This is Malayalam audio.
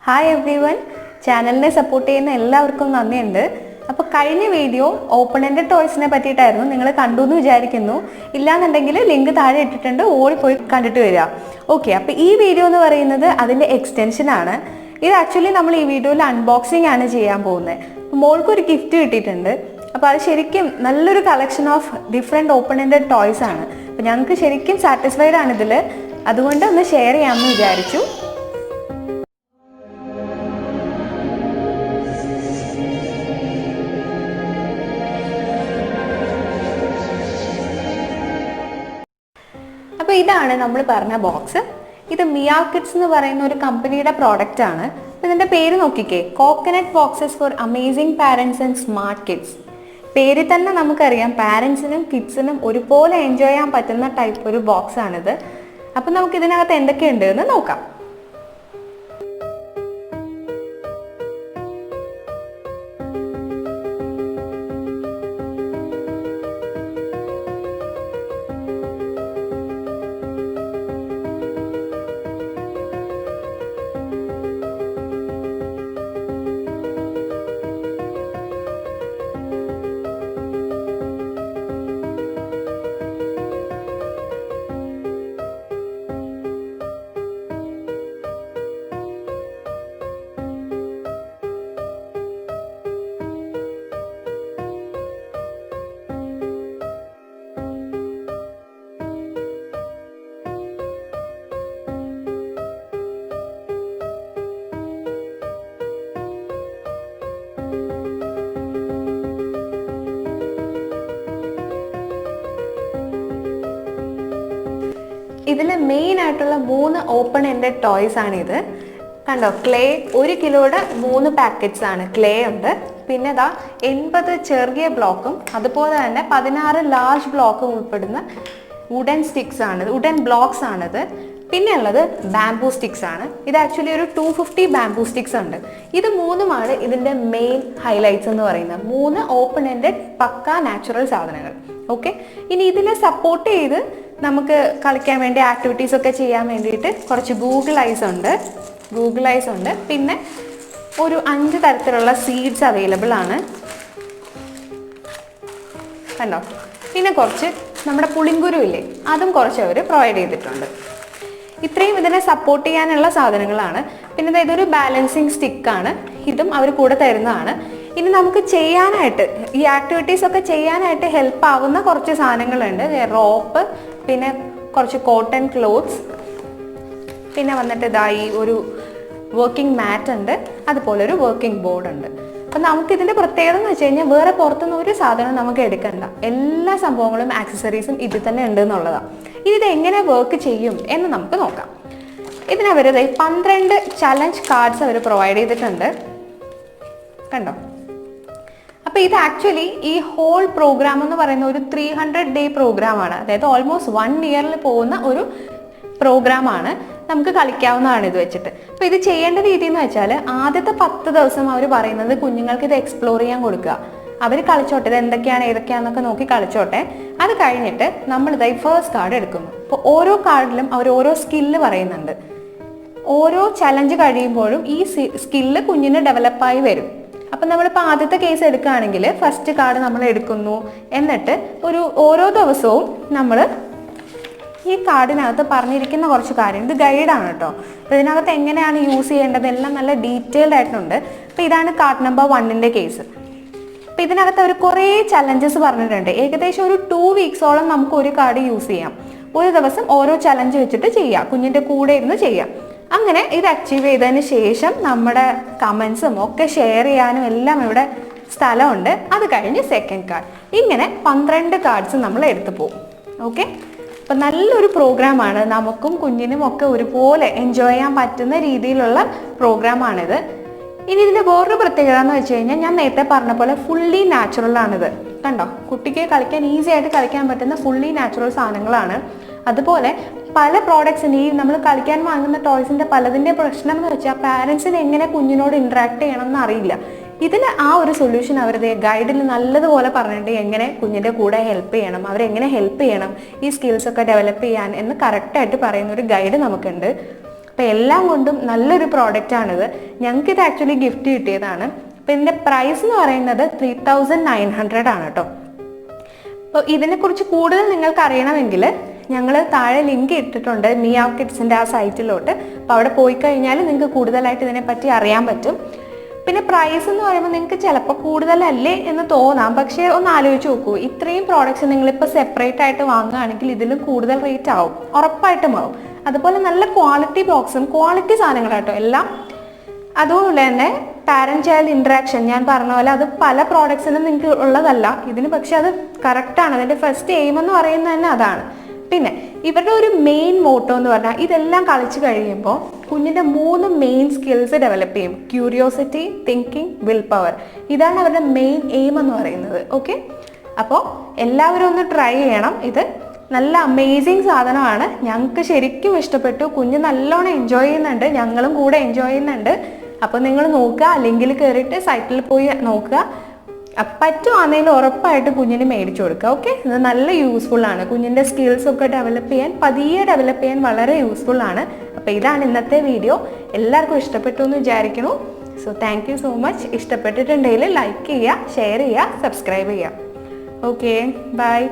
Hi everyone, ചാനലിനെ സപ്പോർട്ട് ചെയ്യുന്ന എല്ലാവർക്കും നന്ദിയുണ്ട്. അപ്പോൾ കഴിഞ്ഞ വീഡിയോ ഓപ്പൺ എൻഡഡ് ടോയ്സിനെ പറ്റിയിട്ടായിരുന്നു. നിങ്ങൾ കണ്ടു എന്ന് വിചാരിക്കുന്നു. ഇല്ലാന്നുണ്ടെങ്കിൽ ലിങ്ക് താഴെ ഇട്ടിട്ടുണ്ട്, ഓടിപ്പോയി കണ്ടിട്ട് വരിക. ഓക്കെ, അപ്പോൾ ഈ വീഡിയോ എന്ന് പറയുന്നത് അതിൻ്റെ എക്സ്റ്റൻഷൻ ആണ്. ഇത് ആക്ച്വലി നമ്മൾ ഈ വീഡിയോയിൽ അൺബോക്സിംഗ് ആണ് ചെയ്യാൻ പോകുന്നത്. മോൾക്കൊരു ഗിഫ്റ്റ് കിട്ടിയിട്ടുണ്ട്. അപ്പോൾ അത് ശരിക്കും നല്ലൊരു collection of different open ended toys ആണ്. അപ്പോൾ ഞങ്ങൾക്ക് ശരിക്കും സാറ്റിസ്ഫൈഡ് ആണ് ഇതിൽ. അതുകൊണ്ട് ഒന്ന് ഷെയർ ചെയ്യാമെന്ന് വിചാരിച്ചു. അപ്പോൾ ഇതാണ് നമ്മൾ പറഞ്ഞ ബോക്സ്. ഇത് മിയാ കിഡ്സ് എന്ന് പറയുന്ന ഒരു കമ്പനിയുടെ പ്രോഡക്റ്റ് ആണ്. ഇതിൻ്റെ പേര് നോക്കിക്കേ, coconut boxes for amazing parents and smart kids. പേരിൽ തന്നെ നമുക്കറിയാം പാരൻസിനും കിഡ്സിനും ഒരുപോലെ എൻജോയ് ചെയ്യാൻ പറ്റുന്ന ടൈപ്പ് ഒരു ബോക്സ് ആണിത്. അപ്പം നമുക്ക് ഇതിനകത്ത് എന്തൊക്കെയുണ്ട് എന്ന് നോക്കാം. ഇതിൽ മെയിൻ ആയിട്ടുള്ള 3 ഓപ്പൺ എൻഡഡ് ടോയ്സ് ആണിത്. കണ്ടോ, ക്ലേ 1 കിലോയുടെ 3 പാക്കറ്റ്സ് ആണ്. ക്ലേ ഉണ്ട്, പിന്നെ ഇതാ 80 ചെറിയ ബ്ലോക്കും അതുപോലെ തന്നെ 16 ലാർജ് ബ്ലോക്കും ഉൾപ്പെടുന്ന വുഡൻ സ്റ്റിക്സ് ആണ്, വുഡൻ ബ്ലോക്സ് ആണിത്. പിന്നെ ഉള്ളത് ബാംബൂ സ്റ്റിക്സ് ആണ്. ഇത് ആക്ച്വലി ഒരു 250 ബാംബൂ സ്റ്റിക്സ് ഉണ്ട്. ഇത് 3ഉമാണ് ഇതിൻ്റെ മെയിൻ ഹൈലൈറ്റ്സ് എന്ന് പറയുന്നത്. 3 ഓപ്പൺ എൻഡഡ് പക്ക നാച്ചുറൽ സാധനങ്ങൾ. ഓക്കെ, ഇനി ഇതിനെ സപ്പോർട്ട് ചെയ്ത് നമുക്ക് കളിക്കാൻ വേണ്ടി ആക്ടിവിറ്റീസ് ഒക്കെ ചെയ്യാൻ വേണ്ടിയിട്ട് കുറച്ച് ഗൂഗിൾ ഐസ് ഉണ്ട്. പിന്നെ ഒരു 5 തരത്തിലുള്ള സീഡ്സ് അവൈലബിൾ ആണ്. കണ്ടോ, പിന്നെ കുറച്ച് നമ്മുടെ പുളിങ്കുരു ഇല്ലേ, അതും കുറച്ച് അവർ പ്രൊവൈഡ് ചെയ്തിട്ടുണ്ട്. ഇത്രയും ഇതിനെ സപ്പോർട്ട് ചെയ്യാനുള്ള സാധനങ്ങളാണ്. പിന്നെ ഇതൊരു ബാലൻസിങ് സ്റ്റിക്കാണ്, ഇതും അവർ കൂടെ തരുന്നതാണ്. ഇനി നമുക്ക് ചെയ്യാനായിട്ട് ഈ ആക്ടിവിറ്റീസ് ഒക്കെ ചെയ്യാനായിട്ട് ഹെൽപ്പ് ആവുന്ന കുറച്ച് സാധനങ്ങളുണ്ട്. റോപ്പ്, പിന്നെ കുറച്ച് കോട്ടൺ ക്ലോത്ത്സ്, പിന്നെ വന്നിട്ട് ഇതായി ഒരു വർക്കിംഗ് മാറ്റ് ഉണ്ട്, അതുപോലെ ഒരു വർക്കിംഗ് ബോർഡ് ഉണ്ട്. അപ്പം നമുക്കിതിൻ്റെ പ്രത്യേകത എന്ന് വെച്ച് കഴിഞ്ഞാൽ വേറെ പുറത്തുനിന്ന് ഒരു സാധനം നമുക്ക് എടുക്കണ്ട, എല്ലാ സംഭവങ്ങളും ആക്സസറീസും ഇതിൽ തന്നെ ഉണ്ട് എന്നുള്ളതാണ്. ഇനി ഇത് എങ്ങനെ വർക്ക് ചെയ്യും എന്ന് നമുക്ക് നോക്കാം. ഇതിനവർ 12 ചലഞ്ച് കാർഡ്സ് അവർ പ്രൊവൈഡ് ചെയ്തിട്ടുണ്ട്. കണ്ടോ, അപ്പോൾ ഇത് ആക്ച്വലി ഈ ഹോൾ പ്രോഗ്രാം എന്ന് പറയുന്ന ഒരു 300 ഡേ പ്രോഗ്രാമാണ്. അതായത് ഓൾമോസ്റ്റ് 1 ഇയറിൽ പോകുന്ന ഒരു പ്രോഗ്രാമാണ്. നമുക്ക് കളിക്കാവുന്നതാണ് ഇത് വെച്ചിട്ട്. അപ്പോൾ ഇത് ചെയ്യേണ്ട രീതി എന്ന് വെച്ചാൽ ആദ്യത്തെ 10 ദിവസം അവർ പറയുന്നത് കുഞ്ഞുങ്ങൾക്ക് ഇത് എക്സ്പ്ലോർ ചെയ്യാൻ കൊടുക്കുക. അവർ കളിച്ചോട്ടെ, ഇത് എന്തൊക്കെയാണ് ഏതൊക്കെയാണെന്നൊക്കെ നോക്കി കളിച്ചോട്ടെ. അത് കഴിഞ്ഞിട്ട് നമ്മളിതായി ഫസ്റ്റ് കാർഡ് എടുക്കുന്നു. അപ്പോൾ ഓരോ കാർഡിലും അവർ ഓരോ സ്കില്ല് പറയുന്നുണ്ട്. ഓരോ ചലഞ്ച് കഴിയുമ്പോഴും ഈ സ്കില്ല് കുഞ്ഞിന് ഡെവലപ്പായി വരും. അപ്പം നമ്മളിപ്പോൾ ആദ്യത്തെ കേസ് എടുക്കുകയാണെങ്കിൽ ഫസ്റ്റ് കാർഡ് നമ്മൾ എടുക്കുന്നു. എന്നിട്ട് ഓരോ ദിവസവും നമ്മൾ ഈ കാർഡിനകത്ത് പറഞ്ഞിരിക്കുന്ന കുറച്ച് കാര്യം, ഇത് ഗൈഡാണ് കേട്ടോ. അപ്പോൾ ഇതിനകത്ത് എങ്ങനെയാണ് യൂസ് ചെയ്യേണ്ടത് എല്ലാം നല്ല ഡീറ്റെയിൽഡ് ആയിട്ടുണ്ട്. അപ്പോൾ ഇതാണ് കാർഡ് നമ്പർ 1ൻ്റെ കേസ്. അപ്പോൾ ഇതിനകത്ത് അവർ കുറേ ചലഞ്ചസ് പറഞ്ഞിട്ടുണ്ട്. ഏകദേശം ഒരു 2 വീക്സോളം നമുക്ക് ഒരു കാർഡ് യൂസ് ചെയ്യാം. ഒരു ദിവസം ഓരോ ചലഞ്ച് വെച്ചിട്ട് ചെയ്യാം, കുഞ്ഞിൻ്റെ കൂടെ ഇരുന്ന് ചെയ്യാം. അങ്ങനെ ഇത് അച്ചീവ് ചെയ്തതിന് ശേഷം നമ്മുടെ കമൻസും ഒക്കെ ഷെയർ ചെയ്യാനും എല്ലാം ഇവിടെ സ്ഥലമുണ്ട്. അത് കഴിഞ്ഞ് സെക്കൻഡ് കാർഡ്, ഇങ്ങനെ 12 കാർഡ്സ് നമ്മൾ എടുത്തു പോകും. ഓക്കെ, അപ്പം നല്ലൊരു പ്രോഗ്രാമാണ്. നമുക്കും കുഞ്ഞിനും ഒക്കെ ഒരുപോലെ എൻജോയ് ചെയ്യാൻ പറ്റുന്ന രീതിയിലുള്ള പ്രോഗ്രാമാണിത്. ഇനി ഇതിൻ്റെ വേറൊരു പ്രത്യേകത എന്ന് വെച്ച് കഴിഞ്ഞാൽ ഞാൻ നേരത്തെ പറഞ്ഞ പോലെ ഫുള്ളി നാച്ചുറൽ ആണിത്. കണ്ടോ, കുട്ടിക്ക് കളിക്കാൻ ഈസി ആയിട്ട് കളിക്കാൻ പറ്റുന്ന ഫുള്ളി നാച്ചുറൽ സാധനങ്ങളാണ്. അതുപോലെ പല പ്രോഡക്ട്സിന് ഈ നമ്മൾ കളിക്കാൻ വാങ്ങുന്ന ടോയ്സിൻ്റെ പലതിൻ്റെ പ്രശ്നം എന്ന് വെച്ചാൽ പാരൻസിന് എങ്ങനെ കുഞ്ഞിനോട് ഇൻട്രാക്ട് ചെയ്യണം എന്ന് അറിയില്ല. ഇതിന് ആ ഒരു സൊല്യൂഷൻ അവരുടെ ഗൈഡിൽ നല്ലതുപോലെ പറഞ്ഞിട്ട് എങ്ങനെ കുഞ്ഞിൻ്റെ കൂടെ ഹെൽപ്പ് ചെയ്യണം, അവരെങ്ങനെ ഹെൽപ്പ് ചെയ്യണം, ഈ സ്കിൽസൊക്കെ ഡെവലപ്പ് ചെയ്യാൻ എന്ന് കറക്റ്റായിട്ട് പറയുന്ന ഒരു ഗൈഡ് നമുക്കുണ്ട്. അപ്പോൾ എല്ലാം കൊണ്ടും നല്ലൊരു പ്രോഡക്റ്റാണിത്. ഞങ്ങൾക്കിത് ആക്ച്വലി ഗിഫ്റ്റ് കിട്ടിയതാണ്. അപ്പോൾ ഇതിൻ്റെ പ്രൈസ് എന്ന് പറയുന്നത് 3900 ആണ് കേട്ടോ. അപ്പോൾ ഇതിനെക്കുറിച്ച് കൂടുതൽ നിങ്ങൾക്ക് അറിയണമെങ്കിൽ ഞങ്ങൾ താഴെ ലിങ്ക് ഇട്ടിട്ടുണ്ട് മിയാവ് കിഡ്സിൻ്റെ ആ സൈറ്റിലോട്ട്. അപ്പോൾ അവിടെ പോയി കഴിഞ്ഞാൽ നിങ്ങൾക്ക് കൂടുതലായിട്ട് ഇതിനെപ്പറ്റി അറിയാൻ പറ്റും. പിന്നെ പ്രൈസ് എന്ന് പറയുമ്പോൾ നിങ്ങൾക്ക് ചിലപ്പോൾ കൂടുതലല്ലേ എന്ന് തോന്നാം, പക്ഷേ ഒന്ന് ആലോചിച്ച് നോക്കൂ. ഇത്രയും പ്രോഡക്റ്റ്സ് നിങ്ങളിപ്പോൾ സെപ്പറേറ്റ് ആയിട്ട് വാങ്ങുകയാണെങ്കിൽ ഇതിലും കൂടുതൽ റേറ്റ് ആവും, ഉറപ്പായിട്ടും ആവും. അതുപോലെ നല്ല ക്വാളിറ്റി ബോക്സും ക്വാളിറ്റി സാധനങ്ങളാട്ടോ എല്ലാം. അതുപോലെ തന്നെ പാരന്റ് ചൈൽഡ് ഇൻട്രാക്ഷൻ ഞാൻ പറഞ്ഞ പോലെ അത് പല പ്രോഡക്ട്സിനും നിങ്ങൾക്ക് ഉള്ളതല്ല ഇതിന്, പക്ഷെ അത് കറക്റ്റാണ്. അതിൻ്റെ ഫസ്റ്റ് എയിം എന്ന് പറയുന്നത് തന്നെ അതാണ്. പിന്നെ ഇവരുടെ ഒരു മെയിൻ മോട്ടോ എന്ന് പറഞ്ഞാൽ ഇതെല്ലാം കളിച്ച് കഴിയുമ്പോൾ കുഞ്ഞിൻ്റെ 3 മെയിൻ സ്കിൽസ് ഡെവലപ്പ് ചെയ്യും: ക്യൂരിയോസിറ്റി, തിങ്കിങ്, വിൽ പവർ. ഇതാണ് അവരുടെ മെയിൻ എയിം എന്ന് പറയുന്നത്. ഓക്കെ, അപ്പോൾ എല്ലാവരും ഒന്ന് ട്രൈ ചെയ്യണം. ഇത് നല്ല അമേസിങ് സാധനമാണ്. ഞങ്ങൾക്ക് ശരിക്കും ഇഷ്ടപ്പെട്ടു. കുഞ്ഞ് നല്ലോണം എൻജോയ് ചെയ്യുന്നുണ്ട്, ഞങ്ങളും കൂടെ എൻജോയ് ചെയ്യുന്നുണ്ട്. അപ്പോൾ നിങ്ങൾ നോക്കുക, ലിങ്കിൽ കയറിയിട്ട് സൈറ്റിൽ പോയി നോക്കുക. പറ്റുവാണെങ്കിൽ ഉറപ്പായിട്ട് കുഞ്ഞിന് മേടിച്ചു കൊടുക്കുക. ഓക്കെ, ഇത് നല്ല യൂസ്ഫുൾ ആണ്. കുഞ്ഞിൻ്റെ സ്കിൽസ് ഒക്കെ പതിയെ ഡെവലപ്പ് ചെയ്യാൻ വളരെ യൂസ്ഫുൾ ആണ്. അപ്പോൾ ഇതാണ് ഇന്നത്തെ വീഡിയോ. എല്ലാവർക്കും ഇഷ്ടപ്പെട്ടു എന്ന് വിചാരിക്കുന്നു. So thank you so much. ഇഷ്ടപ്പെട്ടിട്ടുണ്ടെങ്കിൽ ലൈക്ക് ചെയ്യുക, ഷെയർ ചെയ്യുക, സബ്സ്ക്രൈബ് ചെയ്യുക. Okay, by.